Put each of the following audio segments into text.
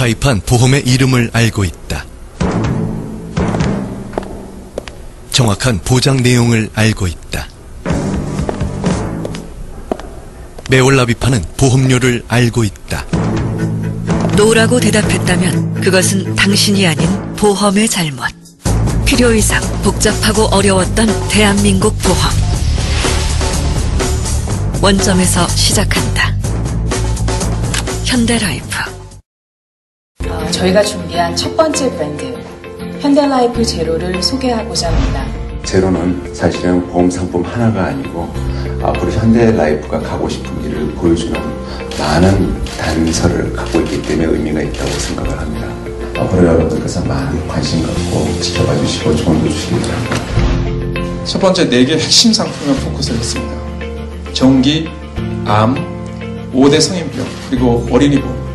가입한 보험의 이름을 알고 있다. 정확한 보장 내용을 알고 있다. 매월 납입하는 보험료를 알고 있다. 노라고 대답했다면 그것은 당신이 아닌 보험의 잘못. 필요 이상 복잡하고 어려웠던 대한민국 보험. 원점에서 시작한다. 현대라이프. 저희가 준비한 첫 번째 브랜드 현대라이프 제로를 소개하고자 합니다. 제로는 사실은 보험 상품 하나가 아니고 앞으로 현대라이프가 가고 싶은 길을 보여주는 많은 단서를 갖고 있기 때문에 의미가 있다고 생각을 합니다. 앞으로 여러분들께서 많은 관심 갖고 지켜봐 주시고 조언도 주시기 바랍니다. 첫 번째 4개 핵심 상품에 포커스를 했습니다. 정기, 암, 5대 성인병, 그리고 어린이 보험입니다.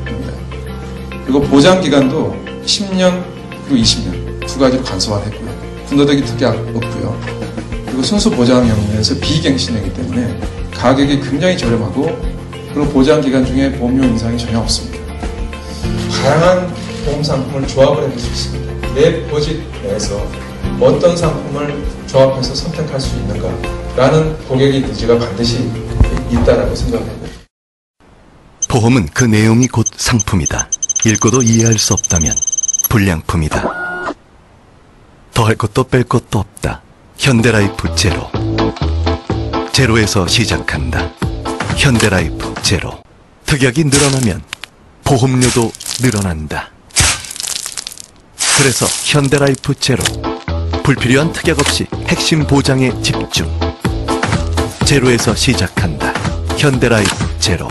그리고 보장기간도 10년 그리고 20년 두 가지로 간소화했고요. 군더더기 특약 없고요. 그리고 순수 보장 영역에서 비갱신이기 때문에 가격이 굉장히 저렴하고 그리고 보장 기간 중에 보험료 인상이 전혀 없습니다. 다양한 보험 상품을 조합을 해볼 수 있습니다. 내 버짓 내에서 어떤 상품을 조합해서 선택할 수 있는가라는 고객의 니즈가 반드시 있다라고 생각합니다. 보험은 그 내용이 곧 상품이다. 읽고도 이해할 수 없다면 불량품이다. 더할 것도 뺄 것도 없다. 현대라이프 제로. 제로에서 시작한다. 현대라이프 제로. 특약이 늘어나면 보험료도 늘어난다. 그래서 현대라이프 제로. 불필요한 특약 없이 핵심 보장에 집중. 제로에서 시작한다. 현대라이프 제로.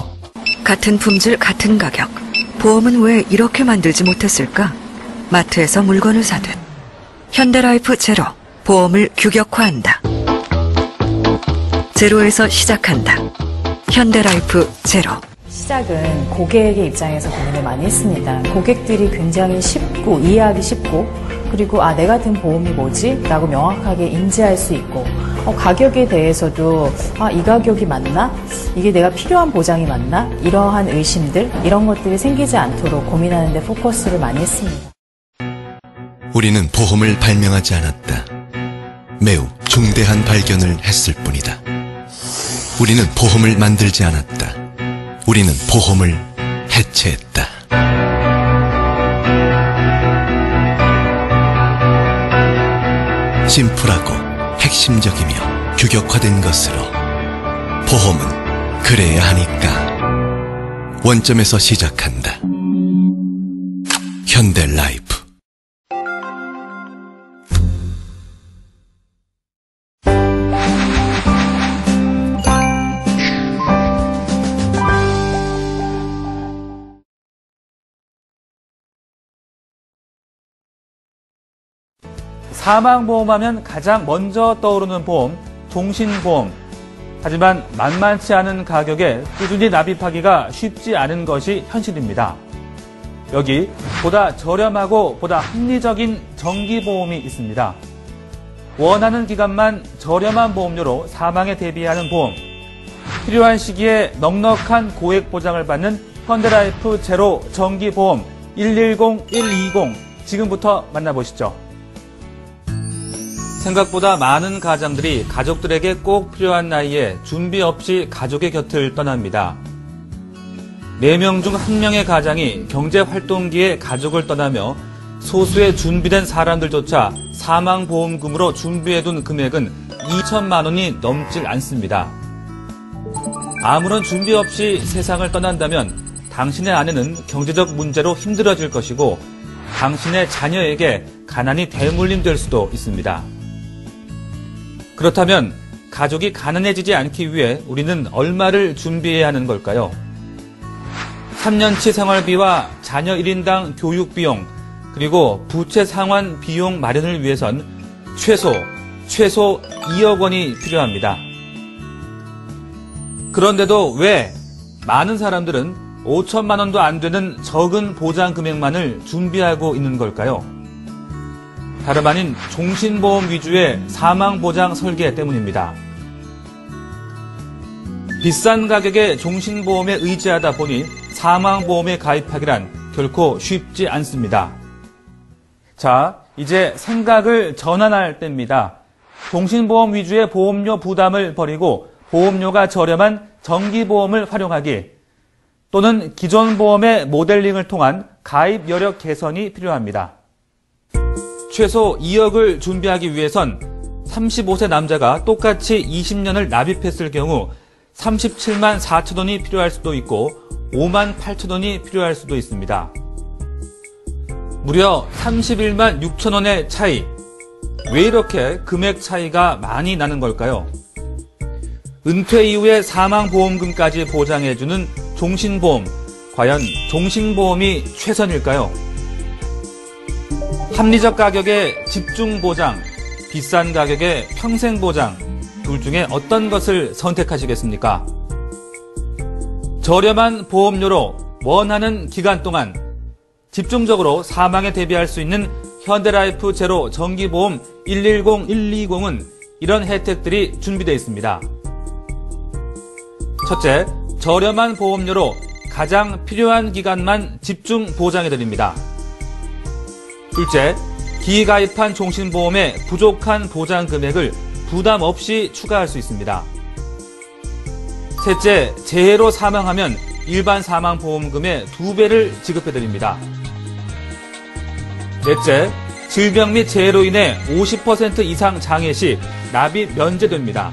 같은 품질 같은 가격. 보험은 왜 이렇게 만들지 못했을까? 마트에서 물건을 사듯. 현대라이프 제로. 보험을 규격화한다. 제로에서 시작한다. 현대라이프 제로. 시작은 고객의 입장에서 고민을 많이 했습니다. 고객들이 굉장히 쉽고 이해하기 쉽고 그리고 내 같은 보험이 뭐지? 라고 명확하게 인지할 수 있고 가격에 대해서도 이 가격이 맞나? 이게 내가 필요한 보장이 맞나? 이러한 의심들, 이런 것들이 생기지 않도록 고민하는 데 포커스를 많이 했습니다. 우리는 보험을 발명하지 않았다. 매우 중대한 발견을 했을 뿐이다. 우리는 보험을 만들지 않았다. 우리는 보험을 해체했다. 심플하고 핵심적이며 규격화된 것으로 보험은 그래야 하니까. 원점에서 시작한다. 현대라이프. 사망보험하면 가장 먼저 떠오르는 보험, 종신보험. 하지만 만만치 않은 가격에 꾸준히 납입하기가 쉽지 않은 것이 현실입니다. 여기 보다 저렴하고 보다 합리적인 정기보험이 있습니다. 원하는 기간만 저렴한 보험료로 사망에 대비하는 보험. 필요한 시기에 넉넉한 고액 보장을 받는 현대라이프 제로 정기보험 110-120 지금부터 만나보시죠. 생각보다 많은 가장들이 가족들에게 꼭 필요한 나이에 준비 없이 가족의 곁을 떠납니다. 4명 중 1명의 가장이 경제활동기에 가족을 떠나며 소수의 준비된 사람들조차 사망보험금으로 준비해둔 금액은 2천만 원이 넘질 않습니다. 아무런 준비 없이 세상을 떠난다면 당신의 아내는 경제적 문제로 힘들어질 것이고 당신의 자녀에게 가난이 대물림 될 수도 있습니다. 그렇다면 가족이 가난해지지 않기 위해 우리는 얼마를 준비해야 하는 걸까요? 3년치 생활비와 자녀 1인당 교육비용, 그리고 부채 상환 비용 마련을 위해선 최소 2억 원이 필요합니다. 그런데도 왜 많은 사람들은 5천만 원도 안 되는 적은 보장 금액만을 준비하고 있는 걸까요? 다름 아닌 종신보험 위주의 사망보장 설계 때문입니다. 비싼 가격의 종신보험에 의지하다 보니 사망보험에 가입하기란 결코 쉽지 않습니다. 자, 이제 생각을 전환할 때입니다. 종신보험 위주의 보험료 부담을 버리고 보험료가 저렴한 정기보험을 활용하기, 또는 기존 보험의 모델링을 통한 가입 여력 개선이 필요합니다. 최소 2억을 준비하기 위해선 35세 남자가 똑같이 20년을 납입했을 경우 37만 4천 원이 필요할 수도 있고 5만 8천 원이 필요할 수도 있습니다. 무려 31만 6천 원의 차이. 왜 이렇게 금액 차이가 많이 나는 걸까요? 은퇴 이후의 사망보험금까지 보장해주는 종신보험, 과연 종신보험이 최선일까요? 합리적 가격의 집중보장, 비싼 가격의 평생보장, 둘 중에 어떤 것을 선택하시겠습니까? 저렴한 보험료로 원하는 기간 동안 집중적으로 사망에 대비할 수 있는 현대라이프 제로 정기보험 110, 120은 이런 혜택들이 준비되어 있습니다. 첫째, 저렴한 보험료로 가장 필요한 기간만 집중 보장해드립니다. 둘째, 기가입한 종신보험의 부족한 보장 금액을 부담 없이 추가할 수 있습니다. 셋째, 재해로 사망하면 일반 사망보험금의 2배를 지급해드립니다. 넷째, 질병 및 재해로 인해 50% 이상 장애 시 납입 면제됩니다.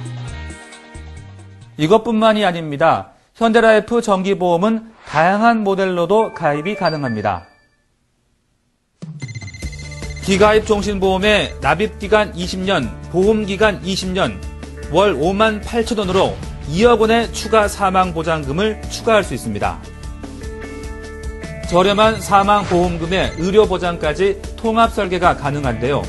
이것뿐만이 아닙니다. 현대라이프 정기보험은 다양한 모델로도 가입이 가능합니다. 기가입 종신보험의 납입기간 20년, 보험기간 20년, 월 5만 8천 원으로 2억 원의 추가 사망보장금을 추가할 수 있습니다. 저렴한 사망보험금의 의료보장까지 통합 설계가 가능한데요.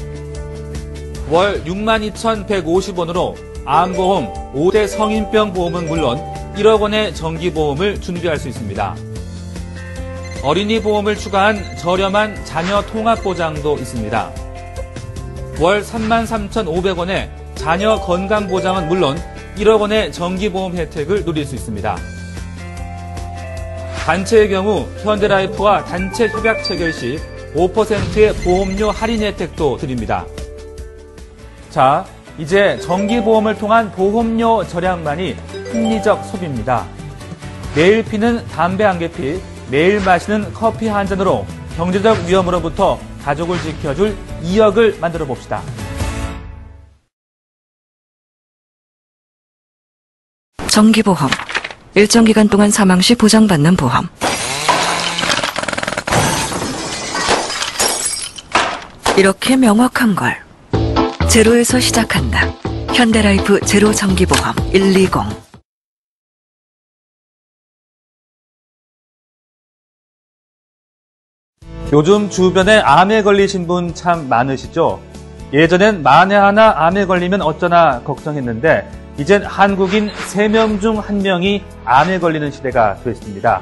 월 62,150원으로 암보험, 5대 성인병 보험은 물론 1억 원의 정기보험을 준비할 수 있습니다. 어린이 보험을 추가한 저렴한 자녀 통합보장도 있습니다. 월 33,500원의 자녀 건강보장은 물론 1억 원의 정기보험 혜택을 누릴 수 있습니다. 단체의 경우 현대라이프와 단체 협약 체결 시 5%의 보험료 할인 혜택도 드립니다. 자, 이제 정기보험을 통한 보험료 절약만이 합리적 소비입니다. 매일 피는 담배 한 개 피, 매일 마시는 커피 한 잔으로 경제적 위험으로부터 가족을 지켜줄 2억을 만들어 봅시다. 정기보험. 일정 기간 동안 사망 시 보장받는 보험. 이렇게 명확한 걸. 제로에서 시작한다. 현대라이프 제로 정기보험 120. 요즘 주변에 암에 걸리신 분 참 많으시죠? 예전엔 만에 하나 암에 걸리면 어쩌나 걱정했는데 이젠 한국인 3명 중 1명이 암에 걸리는 시대가 됐습니다.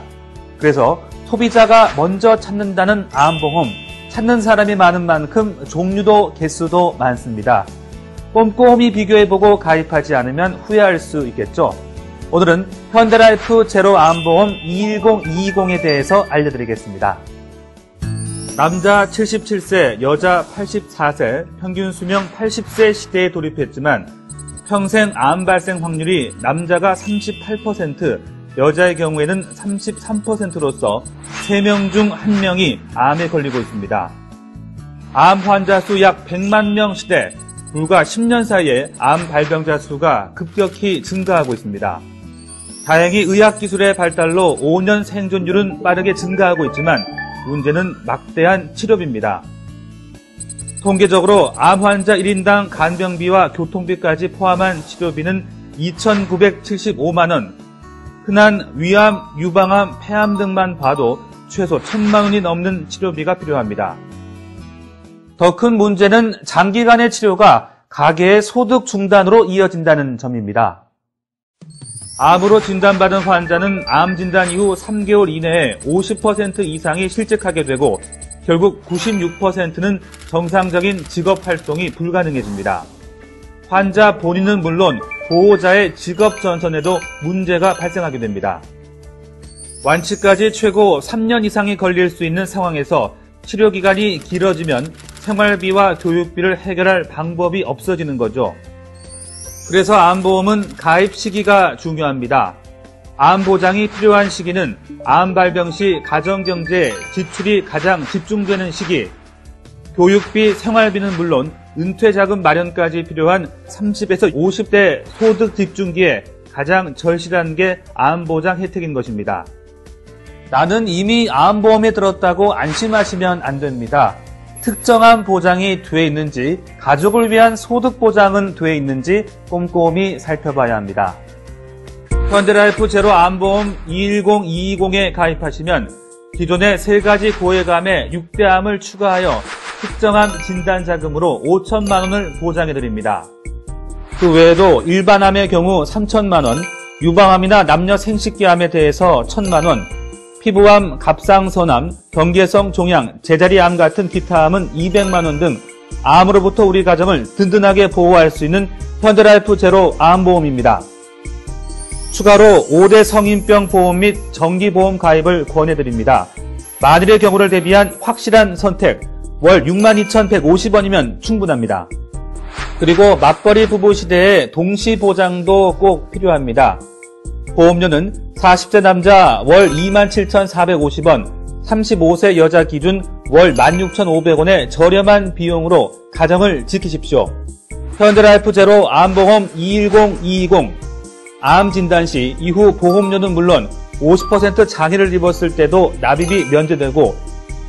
그래서 소비자가 먼저 찾는다는 암보험, 찾는 사람이 많은 만큼 종류도 개수도 많습니다. 꼼꼼히 비교해보고 가입하지 않으면 후회할 수 있겠죠. 오늘은 현대라이프 제로 암보험 210-220에 대해서 알려드리겠습니다. 남자 77세, 여자 84세, 평균 수명 80세 시대에 돌입했지만 평생 암 발생 확률이 남자가 38%, 여자의 경우에는 33%로서 3명 중 1명이 암에 걸리고 있습니다. 암 환자 수 약 100만 명 시대, 불과 10년 사이에 암 발병자 수가 급격히 증가하고 있습니다. 다행히 의학기술의 발달로 5년 생존율은 빠르게 증가하고 있지만 문제는 막대한 치료비입니다. 통계적으로 암 환자 1인당 간병비와 교통비까지 포함한 치료비는 2,975만 원, 흔한 위암, 유방암, 폐암 등만 봐도 최소 1,000만 원이 넘는 치료비가 필요합니다. 더 큰 문제는 장기간의 치료가 가계의 소득 중단으로 이어진다는 점입니다. 암으로 진단받은 환자는 암 진단 이후 3개월 이내에 50% 이상이 실직하게 되고 결국 96%는 정상적인 직업 활동이 불가능해집니다. 환자 본인은 물론 보호자의 직업 전선에도 문제가 발생하게 됩니다. 완치까지 최고 3년 이상이 걸릴 수 있는 상황에서 치료기간이 길어지면 생활비와 교육비를 해결할 방법이 없어지는 거죠. 그래서 암보험은 가입 시기가 중요합니다. 암보장이 필요한 시기는 암 발병 시 가정경제에 지출이 가장 집중되는 시기, 교육비, 생활비는 물론 은퇴자금 마련까지 필요한 30에서 50대 소득 집중기에 가장 절실한 게 암보장 혜택인 것입니다. 나는 이미 암보험에 들었다고 안심하시면 안 됩니다. 특정한 보장이 돼 있는지, 가족을 위한 소득 보장은 돼 있는지 꼼꼼히 살펴봐야 합니다. 현대라이프 제로 암보험 210220에 가입하시면 기존의 3가지 고해감에 6대암을 추가하여 특정한 진단자금으로 5천만 원을 보장해드립니다. 그 외에도 일반암의 경우 3천만 원, 유방암이나 남녀 생식기암에 대해서 1,000만 원, 피부암, 갑상선암, 경계성 종양, 제자리암 같은 기타 암은 200만 원 등 암으로부터 우리 가정을 든든하게 보호할 수 있는 현대라이프 제로 암보험입니다. 추가로 5대 성인병 보험 및 정기보험 가입을 권해드립니다. 만일의 경우를 대비한 확실한 선택, 월 62,150원이면 충분합니다. 그리고 맞벌이 부부 시대에 동시보장도 꼭 필요합니다. 보험료는 40세 남자 월 27,450원, 35세 여자 기준 월 16,500원의 저렴한 비용으로 가정을 지키십시오. 현대라이프 제로 암보험 210220, 암 진단 시 이후 보험료는 물론 50% 장애를 입었을 때도 납입이 면제되고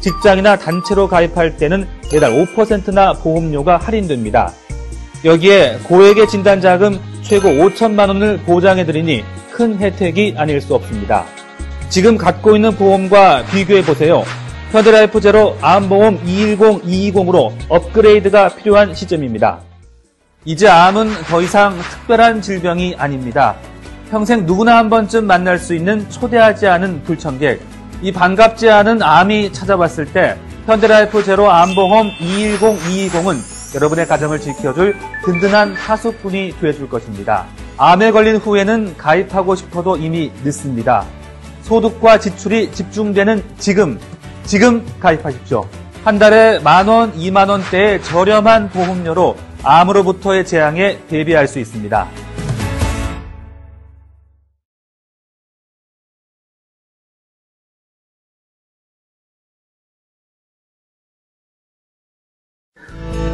직장이나 단체로 가입할 때는 매달 5%나 보험료가 할인됩니다. 여기에 고액의 진단자금 최고 5천만 원을 보장해드리니 큰 혜택이 아닐 수 없습니다. 지금 갖고 있는 보험과 비교해보세요. 현대라이프 제로 암보험 210220으로 업그레이드가 필요한 시점입니다. 이제 암은 더 이상 특별한 질병이 아닙니다. 평생 누구나 한 번쯤 만날 수 있는 초대하지 않은 불청객. 이 반갑지 않은 암이 찾아왔을 때 현대라이프 제로 암보험 210220은 여러분의 가정을 지켜줄 든든한 하수꾼이 되어줄 것입니다. 암에 걸린 후에는 가입하고 싶어도 이미 늦습니다. 소득과 지출이 집중되는 지금 가입하십시오. 한 달에 10,000원, 20,000원대의 저렴한 보험료로 암으로부터의 재앙에 대비할 수 있습니다.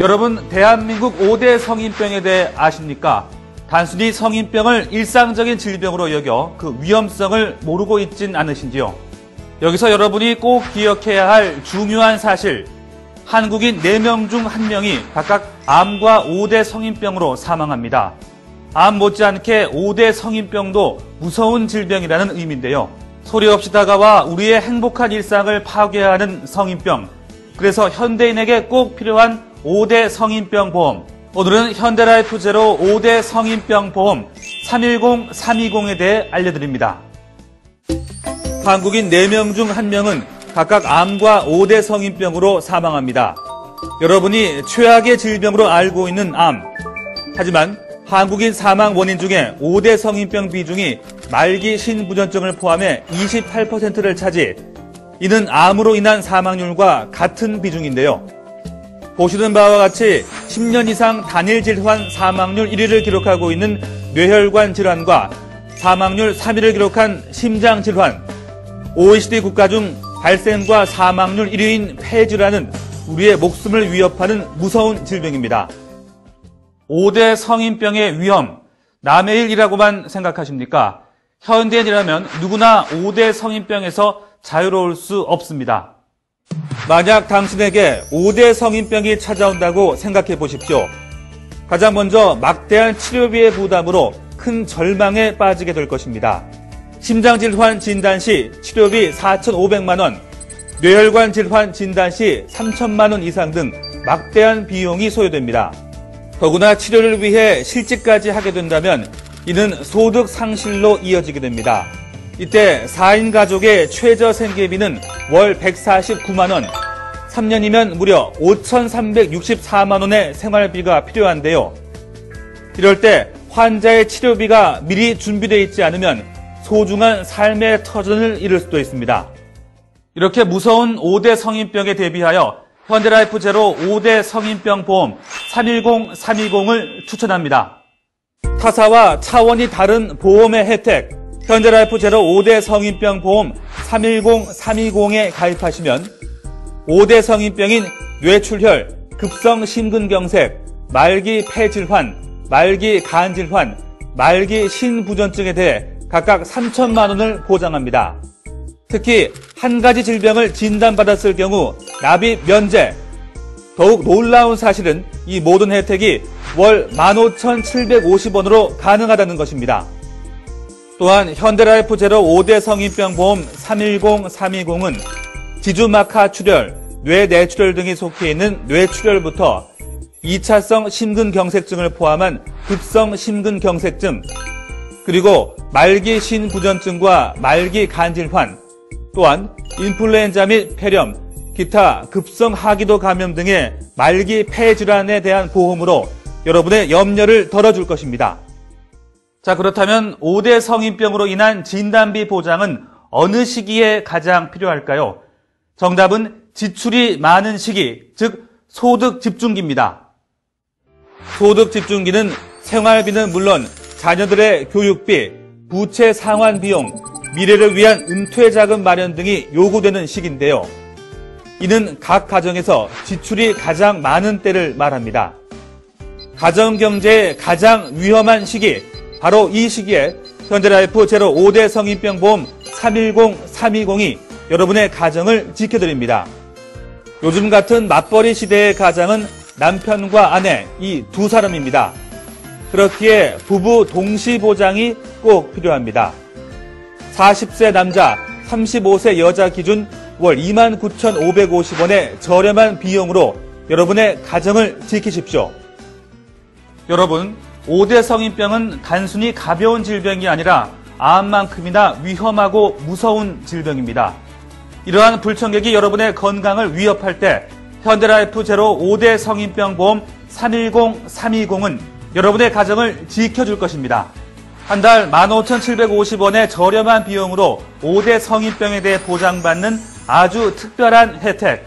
여러분, 대한민국 5대 성인병에 대해 아십니까? 단순히 성인병을 일상적인 질병으로 여겨 그 위험성을 모르고 있진 않으신지요? 여기서 여러분이 꼭 기억해야 할 중요한 사실, 한국인 4명 중 1명이 각각 암과 5대 성인병으로 사망합니다. 암 못지않게 5대 성인병도 무서운 질병이라는 의미인데요. 소리 없이 다가와 우리의 행복한 일상을 파괴하는 성인병. 그래서 현대인에게 꼭 필요한 5대 성인병 보험. 오늘은 현대라이프 제로 5대 성인병 보험 310-320에 대해 알려드립니다. 한국인 4명 중 1명은 각각 암과 5대 성인병으로 사망합니다. 여러분이 최악의 질병으로 알고 있는 암. 하지만 한국인 사망 원인 중에 5대 성인병 비중이 말기 신부전증을 포함해 28%를 차지, 이는 암으로 인한 사망률과 같은 비중인데요. 보시는 바와 같이 10년 이상 단일 질환 사망률 1위를 기록하고 있는 뇌혈관 질환과 사망률 3위를 기록한 심장 질환, OECD 국가 중 발생과 사망률 1위인 폐질환은 우리의 목숨을 위협하는 무서운 질병입니다. 5대 성인병의 위험, 남의 일이라고만 생각하십니까? 현대인이라면 누구나 5대 성인병에서 자유로울 수 없습니다. 만약 당신에게 5대 성인병이 찾아온다고 생각해 보십시오. 가장 먼저 막대한 치료비의 부담으로 큰 절망에 빠지게 될 것입니다. 심장질환 진단 시 치료비 4,500만 원, 뇌혈관 질환 진단 시 3,000만 원 이상 등 막대한 비용이 소요됩니다. 더구나 치료를 위해 실직까지 하게 된다면 이는 소득 상실로 이어지게 됩니다. 이때 4인 가족의 최저 생계비는 월 149만 원, 3년이면 무려 5,364만 원의 생활비가 필요한데요. 이럴 때 환자의 치료비가 미리 준비되어 있지 않으면 소중한 삶의 터전을 잃을 수도 있습니다. 이렇게 무서운 5대 성인병에 대비하여 현대라이프 제로 5대 성인병 보험 310-320을 추천합니다. 타사와 차원이 다른 보험의 혜택, 현대라이프 제로 5대 성인병 보험 310-320에 가입하시면 5대 성인병인 뇌출혈, 급성 심근경색, 말기 폐질환, 말기 간질환, 말기 신부전증에 대해 각각 3천만 원을 보장합니다. 특히 한 가지 질병을 진단받았을 경우 납입 면제. 더욱 놀라운 사실은 이 모든 혜택이 월 15,750원으로 가능하다는 것입니다. 또한 현대라이프 제로 5대 성인병 보험 310-320은 지주막하 출혈, 뇌내출혈 등이 속해 있는 뇌출혈부터 2차성 심근경색증을 포함한 급성 심근경색증, 그리고 말기 신부전증과 말기 간질환, 또한 인플루엔자 및 폐렴, 기타 급성 하기도 감염 등의 말기 폐질환에 대한 보험으로 여러분의 염려를 덜어줄 것입니다. 자, 그렇다면 5대 성인병으로 인한 진단비 보장은 어느 시기에 가장 필요할까요? 정답은 지출이 많은 시기, 즉 소득 집중기입니다. 소득 집중기는 생활비는 물론 자녀들의 교육비, 부채 상환 비용, 미래를 위한 은퇴자금 마련 등이 요구되는 시기인데요. 이는 각 가정에서 지출이 가장 많은 때를 말합니다. 가정경제의 가장 위험한 시기, 바로 이 시기에 현대라이프 제로 5대 성인병 보험 310-320이 여러분의 가정을 지켜드립니다. 요즘 같은 맞벌이 시대의 가장은 남편과 아내, 이 두 사람입니다. 그렇기에 부부 동시 보장이 꼭 필요합니다. 40세 남자, 35세 여자 기준 월 29,550원의 저렴한 비용으로 여러분의 가정을 지키십시오. 여러분, 5대 성인병은 단순히 가벼운 질병이 아니라 암만큼이나 위험하고 무서운 질병입니다. 이러한 불청객이 여러분의 건강을 위협할 때 현대라이프 제로 5대 성인병 보험 310-320은 여러분의 가정을 지켜줄 것입니다. 한 달 15,750원의 저렴한 비용으로 5대 성인병에 대해 보장받는 아주 특별한 혜택,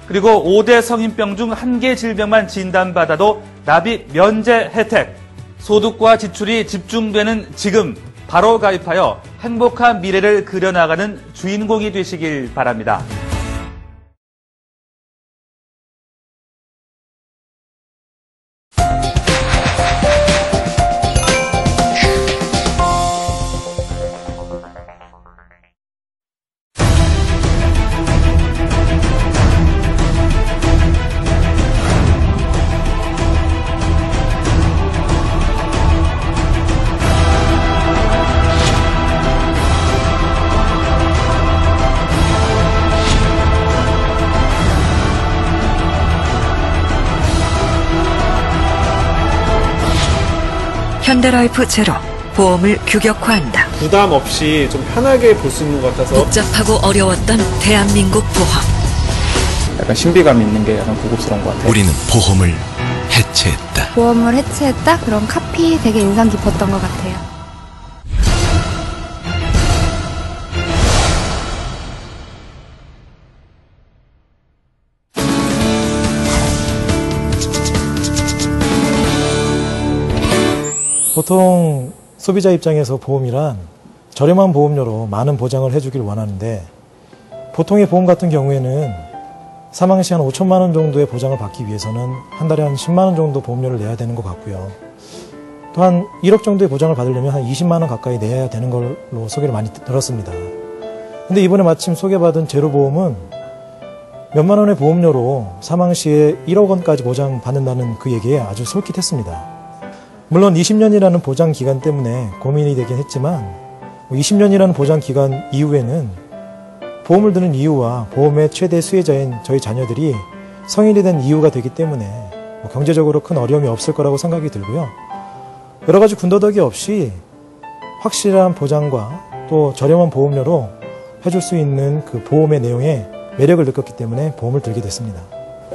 그리고 5대 성인병 중 한 개 질병만 진단받아도 납입 면제 혜택, 소득과 지출이 집중되는 지금 바로 가입하여 행복한 미래를 그려나가는 주인공이 되시길 바랍니다. 현대라이프 제로, 보험을 규격화한다. 부담 없이 좀 편하게 볼 수 있는 것 같아서 복잡하고 어려웠던 대한민국 보험. 약간 신비감이 있는 게 약간 고급스러운 것 같아요. 우리는 보험을 해체했다. 보험을 해체했다? 그런 카피 되게 인상 깊었던 것 같아요. 보통 소비자 입장에서 보험이란 저렴한 보험료로 많은 보장을 해주길 원하는데, 보통의 보험 같은 경우에는 사망 시 한 5천만 원 정도의 보장을 받기 위해서는 한 달에 한 10만 원 정도 보험료를 내야 되는 것 같고요. 또한 1억 정도의 보장을 받으려면 한 20만 원 가까이 내야 되는 걸로 소개를 많이 들었습니다. 근데 이번에 마침 소개받은 제로보험은 몇만 원의 보험료로 사망 시에 1억 원까지 보장받는다는 그 얘기에 아주 솔깃했습니다. 물론 20년이라는 보장 기간 때문에 고민이 되긴 했지만 20년이라는 보장 기간 이후에는 보험을 드는 이유와 보험의 최대 수혜자인 저희 자녀들이 성인이 된 이유가 되기 때문에 경제적으로 큰 어려움이 없을 거라고 생각이 들고요. 여러 가지 군더더기 없이 확실한 보장과 또 저렴한 보험료로 해줄 수 있는 그 보험의 내용에 매력을 느꼈기 때문에 보험을 들게 됐습니다.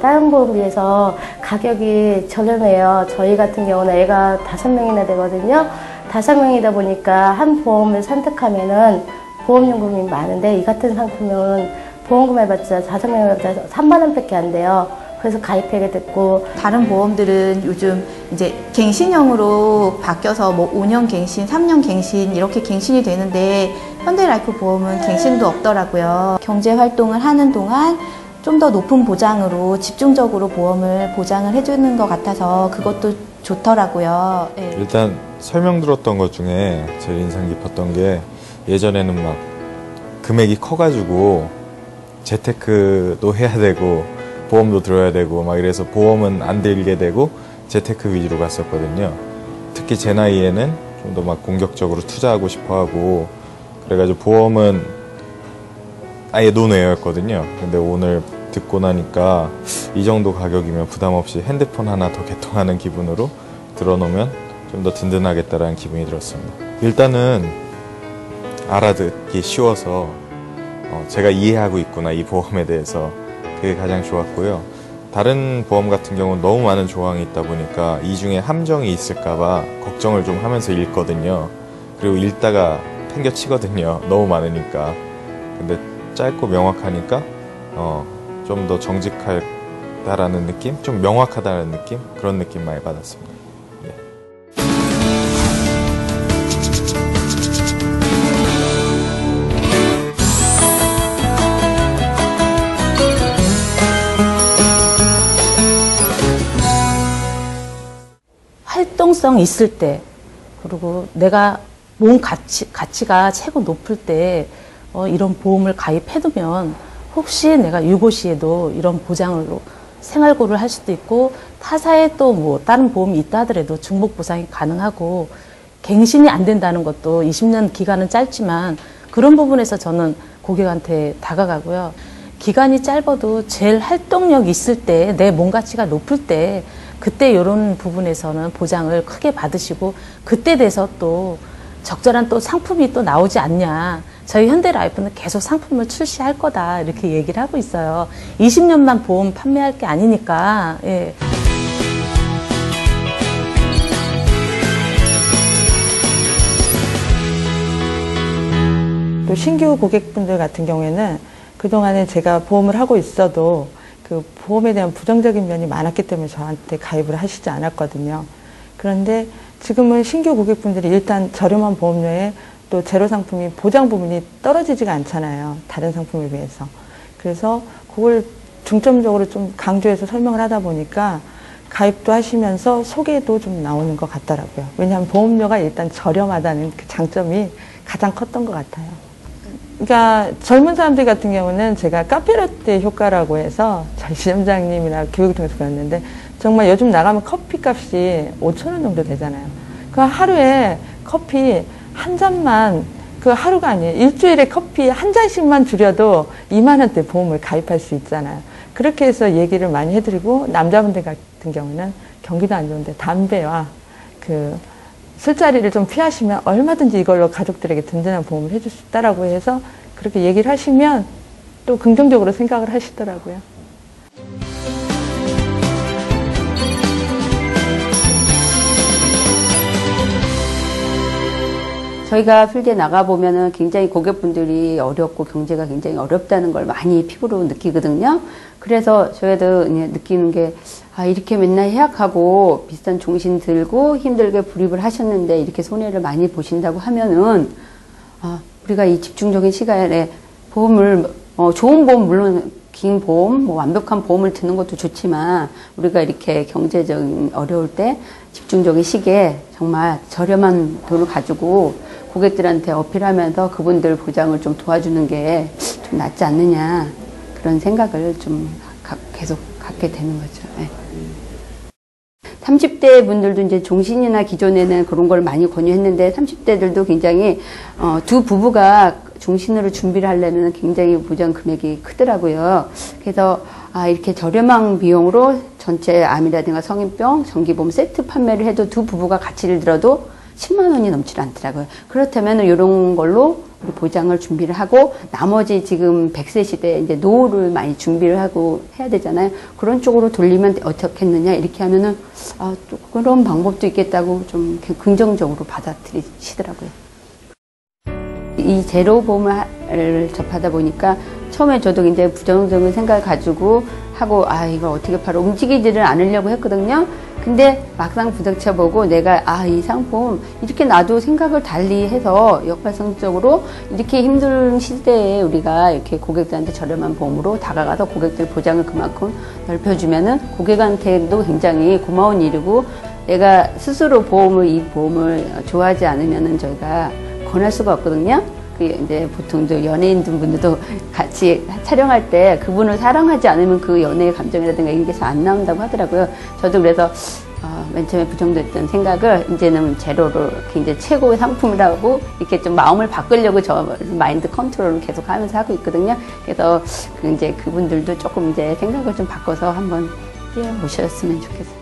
다른 보험에 비해서 가격이 저렴해요. 저희 같은 경우는 애가 5명이나 되거든요. 5명이다 보니까 한 보험을 선택하면은 보험료금이 많은데 이 같은 상품은 보험금 해봤자 5명 해봤자 3만 원밖에 안 돼요. 그래서 가입하게 됐고 다른 보험들은 요즘 이제 갱신형으로 바뀌어서 뭐 5년 갱신, 3년 갱신 이렇게 갱신이 되는데 현대라이프 보험은 갱신도 없더라고요. 경제 활동을 하는 동안 좀 더 높은 보장으로 집중적으로 보험을 보장을 해주는 것 같아서 그것도 좋더라고요. 네. 일단 설명 들었던 것 중에 제일 인상 깊었던 게 예전에는 막 금액이 커가지고 재테크도 해야 되고 보험도 들어야 되고 막 이래서 보험은 안 들게 되고 재테크 위주로 갔었거든요. 특히 제 나이에는 좀 더 막 공격적으로 투자하고 싶어 하고 그래가지고 보험은 아예 노네어였거든요. 근데 오늘 듣고 나니까 이 정도 가격이면 부담 없이 핸드폰 하나 더 개통하는 기분으로 들어놓으면 좀 더 든든하겠다라는 기분이 들었습니다. 일단은 알아듣기 쉬워서 제가 이해하고 있구나 이 보험에 대해서 그게 가장 좋았고요. 다른 보험 같은 경우는 너무 많은 조항이 있다 보니까 이 중에 함정이 있을까봐 걱정을 좀 하면서 읽거든요. 그리고 읽다가 팽겨치거든요. 너무 많으니까. 근데 짧고 명확하니까 좀 더 정직하다라는 느낌? 좀 명확하다는 느낌? 그런 느낌 많이 받았습니다. 활동성 있을 때 그리고 내가 몸 가치가 최고 높을 때 이런 보험을 가입해두면 혹시 내가 유고 시에도 이런 보장으로 생활고를 할 수도 있고 타사에 또 뭐 다른 보험이 있다 하더라도 중복 보상이 가능하고 갱신이 안 된다는 것도 20년 기간은 짧지만 그런 부분에서 저는 고객한테 다가가고요. 기간이 짧아도 제일 활동력 있을 때 내 몸 가치가 높을 때 그때 이런 부분에서는 보장을 크게 받으시고 그때 돼서 또 적절한 또 상품이 또 나오지 않냐. 저희 현대라이프는 계속 상품을 출시할 거다 이렇게 얘기를 하고 있어요. 20년만 보험 판매할 게 아니니까. 예. 또 신규 고객분들 같은 경우에는 그동안에 제가 보험을 하고 있어도 그 보험에 대한 부정적인 면이 많았기 때문에 저한테 가입을 하시지 않았거든요. 그런데 지금은 신규 고객분들이 일단 저렴한 보험료에 또 제로 상품이 보장 부분이 떨어지지가 않잖아요. 다른 상품에 비해서. 그래서 그걸 중점적으로 좀 강조해서 설명을 하다 보니까 가입도 하시면서 소개도 좀 나오는 것 같더라고요. 왜냐하면 보험료가 일단 저렴하다는 그 장점이 가장 컸던 것 같아요. 그러니까 젊은 사람들 같은 경우는 제가 카페라떼 효과라고 해서 저희 지점장님이나 교육을 통해서 배웠는데 정말 요즘 나가면 커피 값이 5,000원 정도 되잖아요. 그 하루에 커피 한 잔만 그 하루가 아니에요. 일주일에 커피 한 잔씩만 줄여도 2만 원대 보험을 가입할 수 있잖아요. 그렇게 해서 얘기를 많이 해드리고 남자분들 같은 경우는 경기도 안 좋은데 담배와 그 술자리를 좀 피하시면 얼마든지 이걸로 가족들에게 든든한 보험을 해줄 수 있다라고 해서 그렇게 얘기를 하시면 또 긍정적으로 생각을 하시더라고요. 저희가 필드에 나가보면은 굉장히 고객분들이 어렵고 경제가 굉장히 어렵다는 걸 많이 피부로 느끼거든요. 그래서 저희도 느끼는 게, 이렇게 맨날 해약하고 비싼 종신 들고 힘들게 불입을 하셨는데 이렇게 손해를 많이 보신다고 하면은, 우리가 이 집중적인 시간에 보험을, 좋은 보험, 물론 긴 보험, 완벽한 보험을 드는 것도 좋지만 우리가 이렇게 경제적인 어려울 때 집중적인 시기에 정말 저렴한 돈을 가지고 고객들한테 어필하면서 그분들 보장을 좀 도와주는 게 좀 낫지 않느냐 그런 생각을 좀 계속 갖게 되는 거죠. 네. 30대 분들도 이제 종신이나 기존에는 그런 걸 많이 권유했는데 30대들도 굉장히 두 부부가 종신으로 준비를 하려면 굉장히 보장 금액이 크더라고요. 그래서 이렇게 저렴한 비용으로 전체 암이라든가 성인병, 정기보험 세트 판매를 해도 두 부부가 같이 들어도 10만 원이 넘지 않더라고요. 그렇다면 이런 걸로 우리 보장을 준비를 하고 나머지 지금 100세 시대에 이제 노후를 많이 준비를 하고 해야 되잖아요. 그런 쪽으로 돌리면 어떻겠느냐 이렇게 하면은 또 그런 방법도 있겠다고 좀 긍정적으로 받아들이시더라고요. 이 제로보험을 접하다 보니까 처음에 저도 굉장히 부정적인 생각을 가지고 하고 이걸 어떻게 바로 움직이지를 않으려고 했거든요. 근데 막상 부닥쳐보고 내가 이 상품 이렇게 나도 생각을 달리 해서 역발상적으로 이렇게 힘든 시대에 우리가 이렇게 고객들한테 저렴한 보험으로 다가가서 고객들 보장을 그만큼 넓혀주면은 고객한테도 굉장히 고마운 일이고 내가 스스로 이 보험을 좋아하지 않으면은 저희가 권할 수가 없거든요. 이제 보통 연예인분들도 같이 촬영할 때 그분을 사랑하지 않으면 그 연애의 감정이라든가 이런 게 잘 안 나온다고 하더라고요. 저도 그래서 맨 처음에 부정됐던 생각을 이제는 제로로 굉장히 최고의 상품이라고 이렇게 좀 마음을 바꾸려고 저 마인드 컨트롤을 계속 하면서 하고 있거든요. 그래서 이제 그분들도 조금 이제 생각을 좀 바꿔서 한번 뛰어보셨으면 좋겠어요.